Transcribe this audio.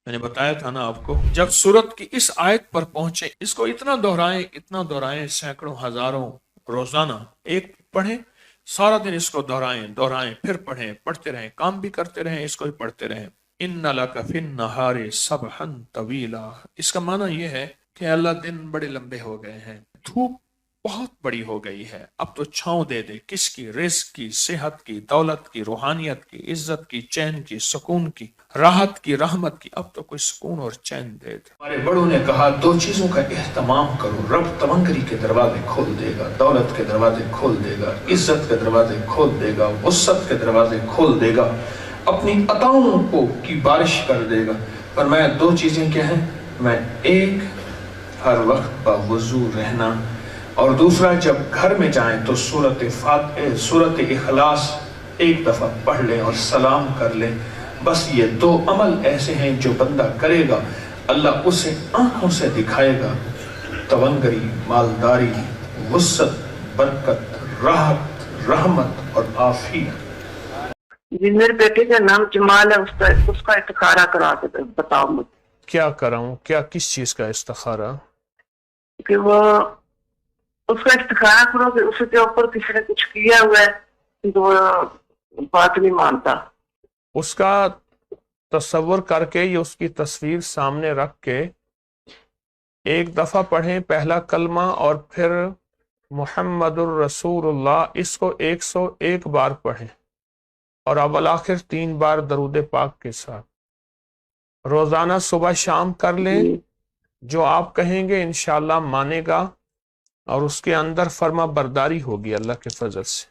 میں نے بتایا تھا نا آپ کو، جب سورت کی اس آیت پر پہنچے اس کو اتنا دہرائیں سینکڑوں ہزاروں روزانہ ایک پڑھیں، سارا دن اس کو دہرائیں پھر پڑھیں، پڑھتے رہیں، کام بھی کرتے رہیں، اس کو بھی پڑھتے رہیں۔ ان لک فی النہار سبحا طویلا، اس کا معنی یہ ہے کہ اللہ دن بڑے لمبے ہو گئے ہیں، دھوپ بہت بڑی ہو گئی ہے، اب تو چھاؤں دے دے، کس کی؟ رزق کی، صحت کی، دولت کی، روحانیت کی، عزت کی، چین کی، سکون کی، راحت کی، رحمت کی، اب تو کوئی سکون اور چین دے دے۔ ہمارے بڑوں نے کہا دو چیزوں کا اہتمام کرو، رب تمنگری کے دروازے کھول دے گا، دولت کے دروازے کھول دے گا، عزت کے دروازے کھول دے گا، وسعت کے دروازے کھول دے گا، اپنی عطاؤں کو کی بارش کر دے گا۔ فرمایا دو چیزیں کیا ہیں؟ میں ایک، ہر وقت باوضو رہنا، اور دوسرا جب گھر میں جائیں تو سورت اخلاص ایک دفعہ پڑھ لیں اور سلام کر لیں۔ بس یہ دو عمل ایسے ہیں جو بندہ کرے گا اللہ اسے آنکھوں سے دکھائے گا تونگری، مالداری، وسعت، برکت، راحت، رحمت اور عافیت۔ جی میرے بیٹے کا نام جمال ہے، اس کا استخارہ کرا کے بتاؤ مجھے۔ کیا کراؤں؟ کس چیز کا استخارہ؟ کہ وہ اس کا استخارہ کرو کہ اس کے اوپر کسی نے کچھ کیا ہوا ہے تو وہ بات نہیں مانتا۔ اس کا تصور کر کے یا اس کی تصویر سامنے رکھ کے ایک دفعہ پڑھیں پہلا کلمہ، اور پھر محمد الرسول اللہ، اس کو 101 بار پڑھیں، اور اول آخر 3 بار درود پاک کے ساتھ روزانہ صبح شام کر لیں۔ جو آپ کہیں گے انشاءاللہ مانے گا، اور اس کے اندر فرما برداری ہوگی اللہ کے فضل سے۔